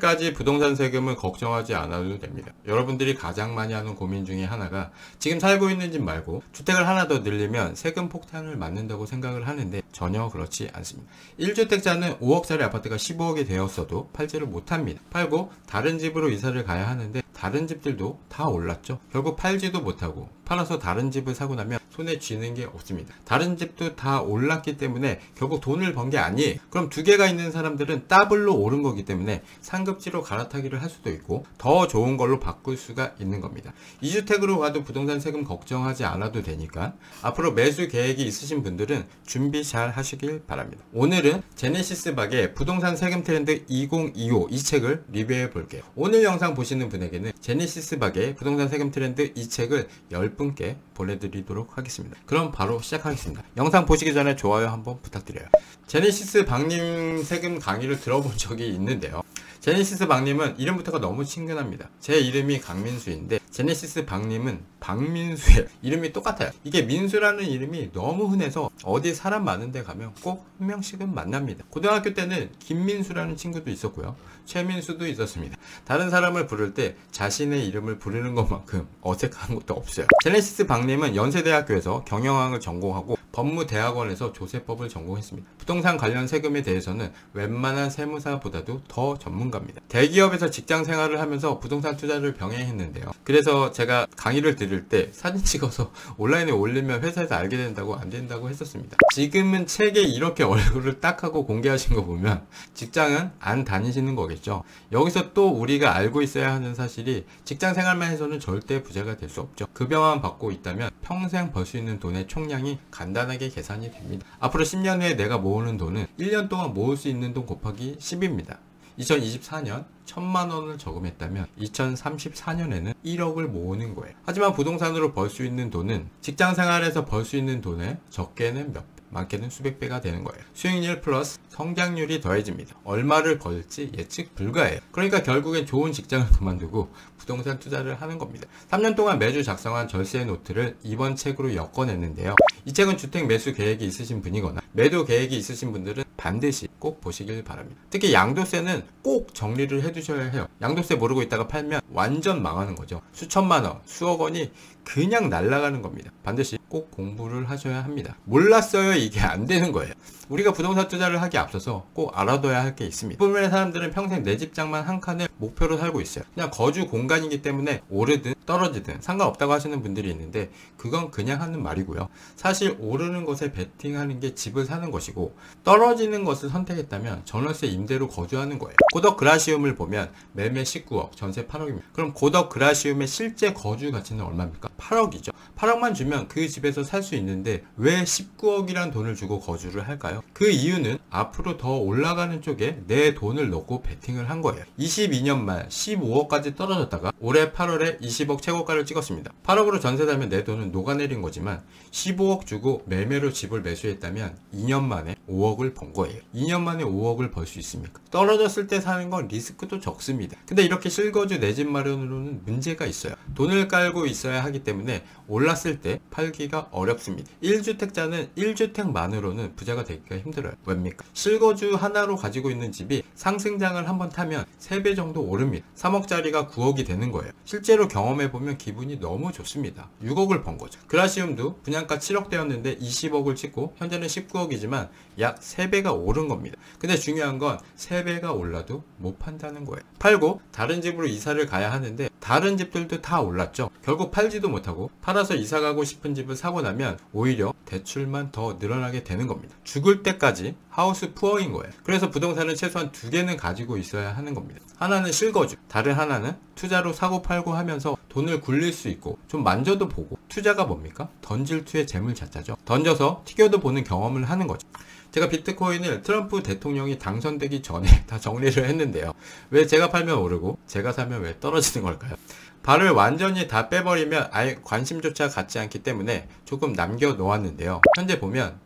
때까지 부동산 세금은 걱정하지 않아도 됩니다. 여러분들이 가장 많이 하는 고민 중에 하나가 지금 살고 있는 집 말고 주택을 하나 더 늘리면 세금 폭탄을 맞는다고 생각을 하는데 전혀 그렇지 않습니다. 1주택자는 5억짜리 아파트가 15억이 되었어도 팔지를 못합니다. 팔고 다른 집으로 이사를 가야 하는데 다른 집들도 다 올랐죠. 결국 팔지도 못하고 팔아서 다른 집을 사고 나면 손에 쥐는 게 없습니다. 다른 집도 다 올랐기 때문에 결국 돈을 번 게 아니에요. 그럼 두 개가 있는 사람들은 더블로 오른 거기 때문에 상급지로 갈아타기를 할 수도 있고 더 좋은 걸로 바꿀 수가 있는 겁니다. 2주택으로 가도 부동산 세금 걱정하지 않아도 되니까 앞으로 매수 계획이 있으신 분들은 준비 잘 하시길 바랍니다. 오늘은 제네시스 박의 부동산 세금 트렌드 2025 이 책을 리뷰해 볼게요. 오늘 영상 보시는 분에게는 제네시스 박의 부동산 세금 트렌드 이 책을 10분께 보내드리도록 하겠습니다. 그럼 바로 시작하겠습니다. 영상 보시기 전에 좋아요 한번 부탁드려요. 제네시스 박님 세금 강의를 들어본 적이 있는데요. 제네시스 박님은 이름부터가 너무 친근합니다. 제 이름이 강민수인데 제네시스 박님은 박민수예요. 이름이 똑같아요. 이게 민수라는 이름이 너무 흔해서 어디 사람 많은 데 가면 꼭 한 명씩은 만납니다. 고등학교 때는 김민수라는 친구도 있었고요. 최민수도 있었습니다. 다른 사람을 부를 때 자신의 이름을 부르는 것만큼 어색한 것도 없어요. 제네시스 박님은 연세대학교에서 경영학을 전공하고 법무대학원에서 조세법을 전공했습니다. 부동산 관련 세금에 대해서는 웬만한 세무사보다도 더 전문가입니다. 대기업에서 직장 생활을 하면서 부동산 투자를 병행했는데요. 그래서 제가 강의를 들을 때 사진 찍어서 온라인에 올리면 회사에서 알게 된다고 안 된다고 했었습니다. 지금은 책에 이렇게 얼굴을 딱 하고 공개하신 거 보면 직장은 안 다니시는 거겠죠. 여기서 또 우리가 알고 있어야 하는 사실이 직장 생활만 해서는 절대 부자가 될 수 없죠. 급여만 받고 있다면 평생 벌 수 있는 돈의 총량이 간단하게 계산이 됩니다. 앞으로 10년 후에 내가 모으는 돈은 1년 동안 모을 수 있는 돈 곱하기 10입니다. 2024년 1000만 원을 저금했다면 2034년에는 1억을 모으는 거예요. 하지만 부동산으로 벌 수 있는 돈은 직장 생활에서 벌 수 있는 돈의 적게는 몇 배, 많게는 수백 배가 되는 거예요. 수익률 플러스 성장률이 더해집니다. 얼마를 벌지 예측 불가해요. 그러니까 결국엔 좋은 직장을 그만두고 부동산 투자를 하는 겁니다. 3년 동안 매주 작성한 절세 노트를 이번 책으로 엮어냈는데요. 이 책은 주택 매수 계획이 있으신 분이거나 매도 계획이 있으신 분들은 반드시 꼭 보시길 바랍니다. 특히 양도세는 꼭 정리를 해두셔야 해요. 양도세 모르고 있다가 팔면 완전 망하는 거죠. 수천만 원, 수억 원이 그냥 날아가는 겁니다. 반드시 꼭 공부를 하셔야 합니다. 몰랐어요 이게 안 되는 거예요. 우리가 부동산 투자를 하기에 앞서서 꼭 알아둬야 할 게 있습니다. 대부분의 사람들은 평생 내 집장만 한 칸을 목표로 살고 있어요. 그냥 거주 공간이기 때문에 오르든 떨어지든 상관없다고 하시는 분들이 있는데 그건 그냥 하는 말이고요. 사실 오르는 것에 베팅하는 게 집을 사는 것이고 떨어지는 것을 선택했다면 전월세 임대로 거주하는 거예요. 고덕 그라시움을 보면 매매 19억, 전세 8억입니다. 그럼 고덕 그라시움의 실제 거주 가치는 얼마입니까? 8억이죠. 8억만 주면 그 집에서 살 수 있는데 왜 19억이란 돈을 주고 거주를 할까요? 그 이유는 앞으로 더 올라가는 쪽에 내 돈을 넣고 베팅을 한 거예요. 22년 말 15억까지 떨어졌다가 올해 8월에 20억 최고가를 찍었습니다. 8억으로 전세 살면 내 돈은 녹아내린 거지만 15억 주고 매매로 집을 매수했다면 2년 만에 5억을 번 거예요. 2년 만에 5억을 벌 수 있습니까? 떨어졌을 때 사는 건 리스크도 적습니다. 근데 이렇게 실거주 내 집 마련으로는 문제가 있어요. 돈을 깔고 있어야 하기 때문에 올랐을 때 팔기가 어렵습니다. 1주택자는 1주택만으로는 부자가 되기가 힘들어요. 왜입니까? 실거주 하나로 가지고 있는 집이 상승장을 한번 타면 3배 정도 오릅니다. 3억짜리가 9억이 되는 거예요. 실제로 경험해보면 기분이 너무 좋습니다. 6억을 번 거죠. 그라시움도 분양가 7억 되었는데 20억을 찍고 현재는 19억이지만 약 3배가 오른 겁니다. 근데 중요한 건 3배가 올라도 못 판다는 거예요. 팔고 다른 집으로 이사를 가야 하는데 다른 집들도 다 올랐죠. 결국 팔지도 못하고 팔아서 이사가고 싶은 집을 사고 나면 오히려 대출만 더 늘어나게 되는 겁니다. 죽을 때까지 하우스 푸어인 거예요. 그래서 부동산은 최소한 2개는 가지고 있어야 하는 겁니다. 하나는 실거주, 다른 하나는 투자로 사고 팔고 하면서 돈을 굴릴 수 있고 좀 만져도 보고. 투자가 뭡니까? 던질투의 재물자자죠. 던져서 튀겨도 보는 경험을 하는 거죠. 제가 비트코인을 트럼프 대통령이 당선되기 전에 다 정리를 했는데요. 왜 제가 팔면 오르고 제가 사면 왜 떨어지는 걸까요? 발을 완전히 다 빼버리면 아예 관심조차 갖지 않기 때문에 조금 남겨 놓았는데요. 현재 보면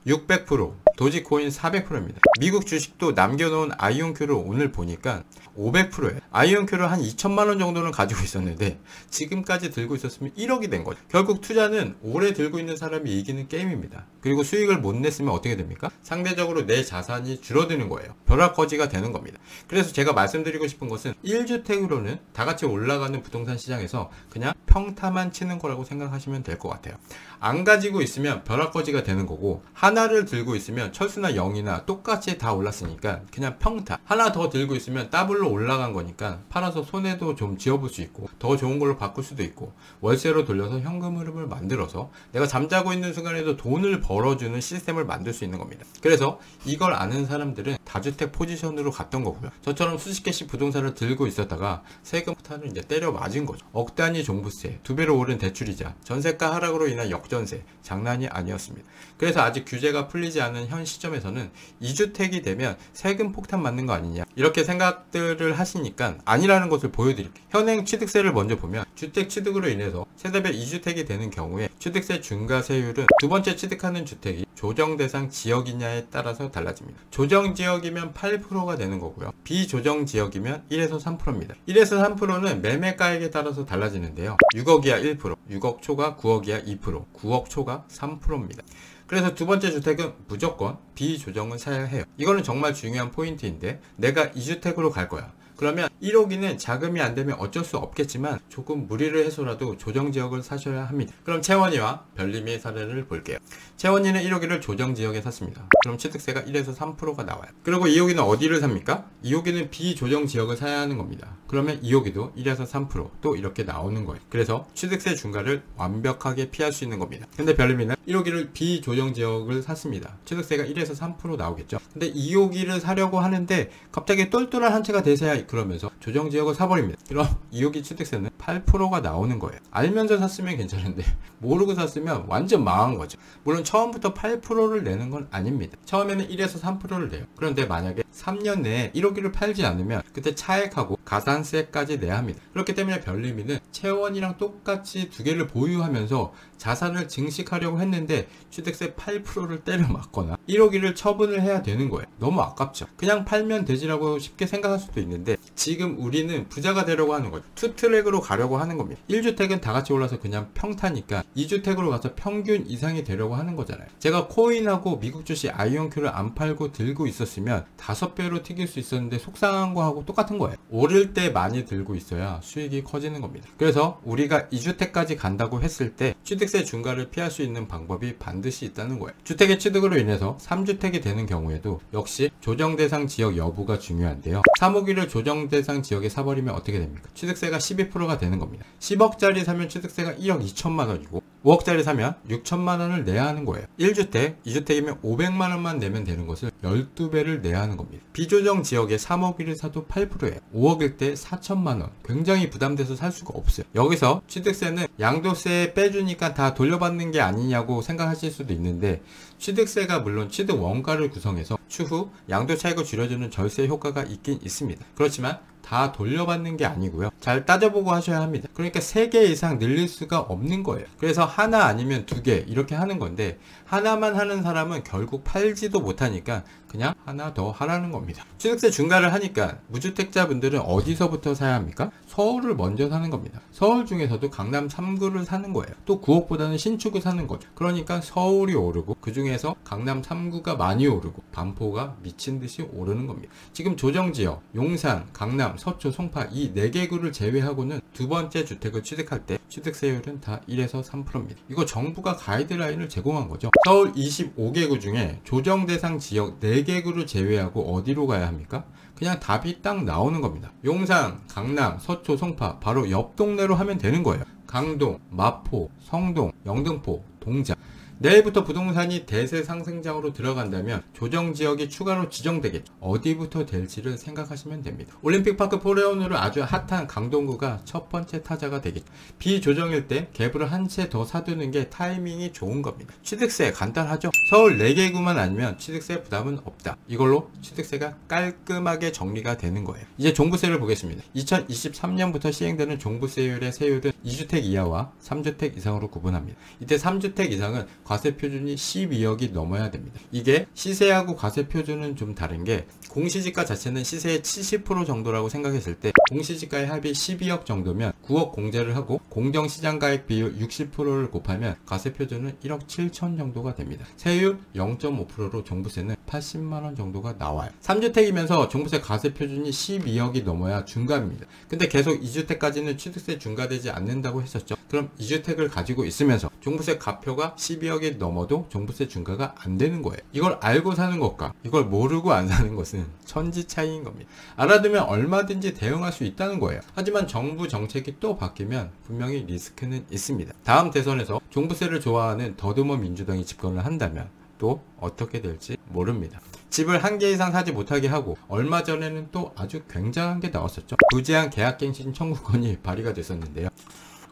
600%, 도지코인 400%입니다. 미국 주식도 남겨놓은 아이온큐를 오늘 보니까 500%예요. 아이온큐를 한 2천만원 정도는 가지고 있었는데 지금까지 들고 있었으면 1억이 된 거죠. 결국 투자는 오래 들고 있는 사람이 이기는 게임입니다. 그리고 수익을 못 냈으면 어떻게 됩니까? 상대적으로 내 자산이 줄어드는 거예요. 벼락거지가 되는 겁니다. 그래서 제가 말씀드리고 싶은 것은 1주택으로는 다 같이 올라가는 부동산 시장에서 그냥 평타만 치는 거라고 생각하시면 될 것 같아요. 안 가지고 있으면 벼락거지가 되는 거고, 하나를 들고 있으면 철수나 영이나 똑같이 다 올랐으니까 그냥 평타, 하나 더 들고 있으면 더블로 올라간 거니까 팔아서 손해도 좀 지어볼 수 있고 더 좋은 걸로 바꿀 수도 있고, 월세로 돌려서 현금 흐름을 만들어서 내가 잠자고 있는 순간에도 돈을 벌어주는 시스템을 만들 수 있는 겁니다. 그래서 이걸 아는 사람들은 다주택 포지션으로 갔던 거고요. 저처럼 수십 개씩 부동산을 들고 있었다가 세금 폭탄을 이제 때려 맞은 거죠. 억 단위 종부세, 2배로 오른 대출이자, 전세가 하락으로 인한 역전세, 장난이 아니었습니다. 그래서 아직 규제가 풀리지 않은 현 시점에서는 2주택이 되면 세금 폭탄 맞는 거 아니냐, 이렇게 생각들을 하시니까 아니라는 것을 보여드릴게요. 현행 취득세를 먼저 보면 주택 취득으로 인해서 세대별 2주택이 되는 경우에 취득세 중과세율은 두 번째 취득하는 주택이 조정 대상 지역이냐에 따라서 달라집니다. 조정 지역이면 8%가 되는 거고요. 비조정 지역이면 1에서 3%입니다. 1에서 3%는 매매가액에 따라서 달라지는데요. 6억 이하 1%, 6억 초과 9억 이하 2%, 9억 초과 3%입니다. 그래서 두 번째 주택은 무조건 비조정을 사야 해요. 이거는 정말 중요한 포인트인데, 내가 2주택으로 갈 거야. 그러면 1호기는 자금이 안 되면 어쩔 수 없겠지만 조금 무리를 해서라도 조정지역을 사셔야 합니다. 그럼 채원이와 별님의 사례를 볼게요. 채원이는 1호기를 조정지역에 샀습니다. 그럼 취득세가 1에서 3%가 나와요. 그리고 2호기는 어디를 삽니까? 2호기는 비조정지역을 사야 하는 겁니다. 그러면 2호기도 1에서 3% 또 이렇게 나오는 거예요. 그래서 취득세 중과를 완벽하게 피할 수 있는 겁니다. 근데 별님이는 1호기를 비조정지역을 샀습니다. 취득세가 1에서 3% 나오겠죠. 근데 2호기를 사려고 하는데 갑자기 똘똘한 한 채가 대세야 그러면서 조정지역을 사버립니다. 그럼 2호기 취득세는 8%가 나오는 거예요. 알면서 샀으면 괜찮은데 모르고 샀으면 완전 망한 거죠. 물론 처음부터 8%를 내는 건 아닙니다. 처음에는 1에서 3%를 내요. 그런데 만약에 3년 내에 1호기를 팔지 않으면 그때 차액하고 가산세까지 내야 합니다. 그렇기 때문에 별림이는 채원이랑 똑같이 두 개를 보유하면서 자산을 증식하려고 했는데 취득세 8%를 때려 맞거나 1호기를 처분을 해야 되는 거예요. 너무 아깝죠. 그냥 팔면 되지라고 쉽게 생각할 수도 있는데 지금 우리는 부자가 되려고 하는 거죠. 투트랙으로 가려고 하는 겁니다. 1주택은 다 같이 올라서 그냥 평타니까 2주택으로 가서 평균 이상이 되려고 하는 거잖아요. 제가 코인하고 미국 주식 아이온큐를 안 팔고 들고 있었으면 5배로 튀길 수 있었는데 속상한 거하고 똑같은 거예요. 오를 때 많이 들고 있어야 수익이 커지는 겁니다. 그래서 우리가 2주택까지 간다고 했을 때 취득세 중과를 피할 수 있는 방법이 반드시 있다는 거예요. 주택의 취득으로 인해서 3주택이 되는 경우에도 역시 조정 대상 지역 여부가 중요한데요. 3호기를 조정 대상 지역에 사버리면 어떻게 됩니까? 취득세가 12%가 되는 겁니다. 10억짜리 사면 취득세가 1억 2천만 원이고 5억짜리 사면 6천만 원을 내야 하는 거예요. 1주택, 2주택이면 500만 원만 내면 되는 것을 12배를 내야 하는 겁니다. 비조정 지역에 3억이를 사도 8%예요. 5억일 때 4천만 원. 굉장히 부담돼서 살 수가 없어요. 여기서 취득세는 양도세 빼주니까 다 돌려받는 게 아니냐고 생각하실 수도 있는데, 취득세가 물론 취득 원가를 구성해서 추후 양도 차익을 줄여주는 절세 효과가 있긴 있습니다. 그렇지만 다 돌려받는 게 아니고요. 잘 따져보고 하셔야 합니다. 그러니까 3개 이상 늘릴 수가 없는 거예요. 그래서 하나 아니면 2개 이렇게 하는 건데, 하나만 하는 사람은 결국 팔지도 못하니까 그냥 하나 더 하라는 겁니다. 취득세 중과를 하니까 무주택자분들은 어디서부터 사야 합니까? 서울을 먼저 사는 겁니다. 서울 중에서도 강남 3구를 사는 거예요. 또 9억보다는 신축을 사는 거죠. 그러니까 서울이 오르고 그 중에서 강남 3구가 많이 오르고 반포가 미친 듯이 오르는 겁니다. 지금 조정지역, 용산, 강남, 서초, 송파 이 4개 구를 제외하고는 두 번째 주택을 취득할 때 취득세율은 다 1에서 3%입니다. 이거 정부가 가이드라인을 제공한 거죠. 서울 25개 구 중에 조정 대상 지역 4개 구를 제외하고 어디로 가야 합니까? 그냥 답이 딱 나오는 겁니다. 용산, 강남, 서초, 송파 바로 옆 동네로 하면 되는 거예요. 강동, 마포, 성동, 영등포, 동작. 내일부터 부동산이 대세 상승장으로 들어간다면 조정지역이 추가로 지정되겠죠. 어디부터 될지를 생각하시면 됩니다. 올림픽파크 포레온으로 아주 핫한 강동구가 첫 번째 타자가 되겠죠. 비조정일 때 갭을 한 채 더 사두는 게 타이밍이 좋은 겁니다. 취득세 간단하죠. 서울 4개 구만 아니면 취득세 부담은 없다. 이걸로 취득세가 깔끔하게 정리가 되는 거예요. 이제 종부세를 보겠습니다. 2023년부터 시행되는 종부세율의 세율은 2주택 이하와 3주택 이상으로 구분합니다. 이때 3주택 이상은 과세 표준이 12억이 넘어야 됩니다. 이게 시세하고 과세 표준은 좀 다른 게 공시지가 자체는 시세의 70% 정도라고 생각했을 때 공시지가의 합이 12억 정도면 9억 공제를 하고 공정시장가액 비율 60%를 곱하면 과세 표준은 1억 7천 정도가 됩니다. 세율 0.5%로 종부세는 80만원 정도가 나와요. 3주택이면서 종부세 과세 표준이 12억이 넘어야 중과입니다. 근데 계속 2주택까지는 취득세 중과되지 않는다고 했었죠. 그럼 2주택을 가지고 있으면서 종부세 가표가 12억이 넘어도 종부세 중과가 안 되는 거예요. 이걸 알고 사는 것과 이걸 모르고 안 사는 것은 천지 차이인 겁니다. 알아두면 얼마든지 대응할 수 있다는 거예요. 하지만 정부 정책이 또 바뀌면 분명히 리스크는 있습니다. 다음 대선에서 종부세를 좋아하는 더듬어 민주당이 집권을 한다면 또 어떻게 될지 모릅니다. 집을 한 개 이상 사지 못하게 하고 얼마 전에는 또 아주 굉장한 게 나왔었죠. 무제한 계약갱신 청구권이 발의가 됐었는데요.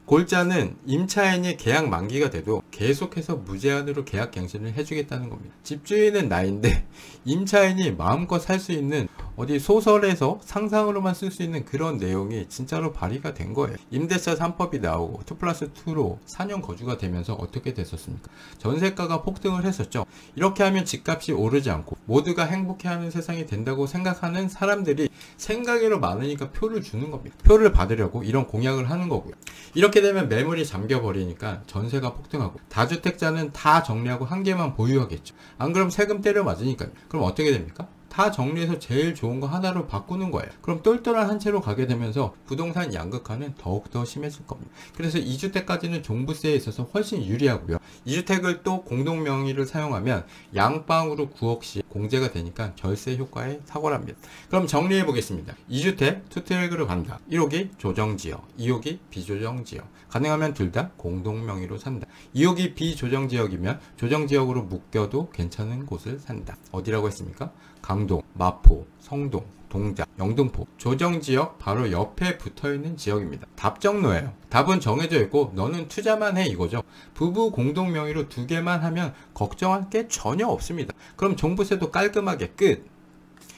골자는 임차인이 계약 만기가 돼도 계속해서 무제한으로 계약 갱신을 해주겠다는 겁니다. 집주인은 나인데 임차인이 마음껏 살 수 있는 어디 소설에서 상상으로만 쓸 수 있는 그런 내용이 진짜로 발의가 된 거예요. 임대차 3법이 나오고 2+2로 4년 거주가 되면서 어떻게 됐었습니까? 전세가가 폭등을 했었죠. 이렇게 하면 집값이 오르지 않고 모두가 행복해하는 세상이 된다고 생각하는 사람들이 생각외로 많으니까 표를 주는 겁니다. 표를 받으려고 이런 공약을 하는 거고요. 이렇게 되면 매물이 잠겨버리니까 전세가 폭등하고 다주택자는 다 정리하고 한 개만 보유하겠죠. 안 그럼 세금 때려 맞으니까요. 그럼 어떻게 됩니까? 다 정리해서 제일 좋은 거 하나로 바꾸는 거예요. 그럼 똘똘한 한 채로 가게 되면서 부동산 양극화는 더욱더 심해질 겁니다. 그래서 2주택까지는 종부세에 있어서 훨씬 유리하고요. 2주택을 또 공동명의를 사용하면 양방으로 9억씩 공제가 되니까 절세 효과에 탁월합니다. 그럼 정리해 보겠습니다. 2주택 투트랙으로 간다. 1호기 조정지역, 2호기 비조정지역. 가능하면 둘 다 공동명의로 산다. 2호기 비조정지역이면 조정지역으로 묶여도 괜찮은 곳을 산다. 어디라고 했습니까? 강동, 마포, 성동, 동작, 영등포. 조정지역 바로 옆에 붙어있는 지역입니다. 답정로예요. 답은 정해져 있고 너는 투자만 해 이거죠. 부부 공동명의로 2개만 하면 걱정할 게 전혀 없습니다. 그럼 종부세도 깔끔하게 끝.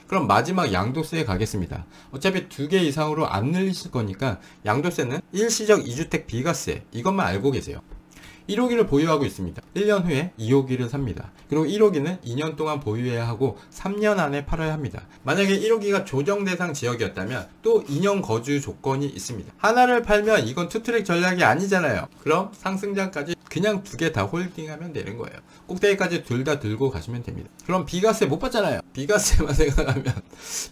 그럼 마지막 양도세에 가겠습니다. 어차피 2개 이상으로 안 늘리실 거니까 양도세는 일시적 2주택 비과세 이것만 알고 계세요. 1호기를 보유하고 있습니다. 1년 후에 2호기를 삽니다. 그리고 1호기는 2년 동안 보유해야 하고 3년 안에 팔아야 합니다. 만약에 1호기가 조정 대상 지역이었다면 또 2년 거주 조건이 있습니다. 하나를 팔면 이건 투트랙 전략이 아니잖아요. 그럼 상승장까지 그냥 2개 다 홀딩하면 되는 거예요. 꼭대기까지 둘 다 들고 가시면 됩니다. 그럼 비과세 못 받잖아요.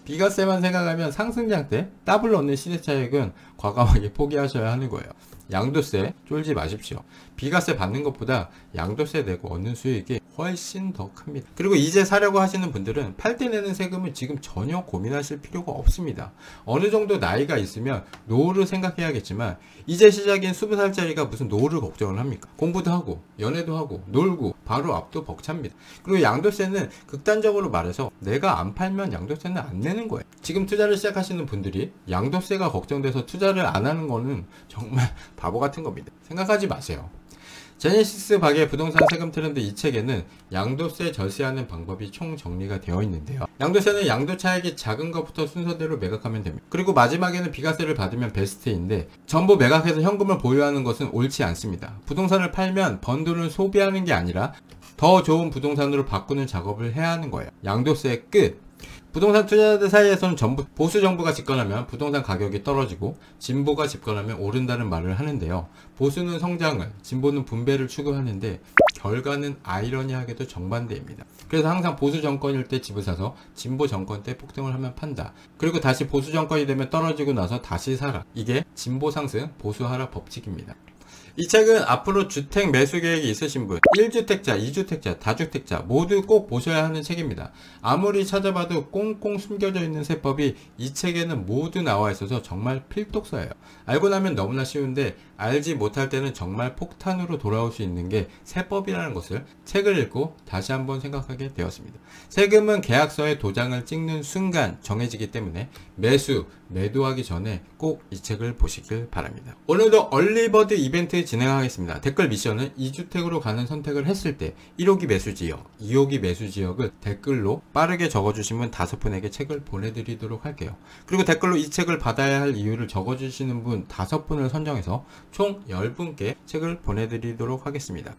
비과세만 생각하면 상승장 때 더블 얻는 시세차익은 과감하게 포기하셔야 하는 거예요. 양도세 쫄지 마십시오. 비과세 받는 것보다 양도세 내고 얻는 수익이 훨씬 더 큽니다. 그리고 이제 사려고 하시는 분들은 팔 때 내는 세금을 지금 전혀 고민하실 필요가 없습니다. 어느 정도 나이가 있으면 노후를 생각해야겠지만 이제 시작인 20살짜리가 무슨 노후를 걱정을 합니까? 공부도 하고 연애도 하고 놀고 바로 앞도 벅찹니다. 그리고 양도세는 극단적으로 말해서 내가 안 팔면 양도세는 안 내는 거예요. 지금 투자를 시작하시는 분들이 양도세가 걱정돼서 투자를 안 하는 거는 정말 바보 같은 겁니다. 생각하지 마세요. 제네시스 박의 부동산 세금 트렌드 이 책에는 양도세 절세하는 방법이 총 정리가 되어 있는데요. 양도세는 양도 차익이 작은 것부터 순서대로 매각하면 됩니다. 그리고 마지막에는 비과세를 받으면 베스트인데 전부 매각해서 현금을 보유하는 것은 옳지 않습니다. 부동산을 팔면 번 돈을 소비하는 게 아니라 더 좋은 부동산으로 바꾸는 작업을 해야 하는 거예요. 양도세 끝! 부동산 투자자들 사이에서는 전부 보수 정부가 집권하면 부동산 가격이 떨어지고 진보가 집권하면 오른다는 말을 하는데요. 보수는 성장을, 진보는 분배를 추구하는데 결과는 아이러니하게도 정반대입니다. 그래서 항상 보수 정권일 때 집을 사서 진보 정권 때 폭등을 하면 판다. 그리고 다시 보수 정권이 되면 떨어지고 나서 다시 사라. 이게 진보 상승, 보수 하락 법칙입니다. 이 책은 앞으로 주택 매수 계획이 있으신 분, 1주택자, 2주택자, 다주택자 모두 꼭 보셔야 하는 책입니다. 아무리 찾아봐도 꽁꽁 숨겨져 있는 세법이 이 책에는 모두 나와 있어서 정말 필독서예요. 알고 나면 너무나 쉬운데 알지 못할 때는 정말 폭탄으로 돌아올 수 있는 게 세법이라는 것을 책을 읽고 다시 한번 생각하게 되었습니다. 세금은 계약서에 도장을 찍는 순간 정해지기 때문에 매수, 매도하기 전에 꼭 이 책을 보시길 바랍니다. 오늘도 얼리버드 이벤트 진행하겠습니다. 댓글 미션은 2주택으로 가는 선택을 했을 때 1호기 매수 지역, 2호기 매수 지역을 댓글로 빠르게 적어주시면 5분에게 책을 보내드리도록 할게요. 그리고 댓글로 이 책을 받아야 할 이유를 적어주시는 분 5분을 선정해서 총 10분께 책을 보내드리도록 하겠습니다.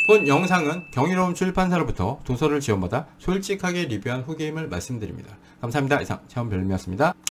본 영상은 경이로움 출판사로부터 도서를 지원받아 솔직하게 리뷰한 후기임을 말씀드립니다. 감사합니다. 이상 체험별님이었습니다.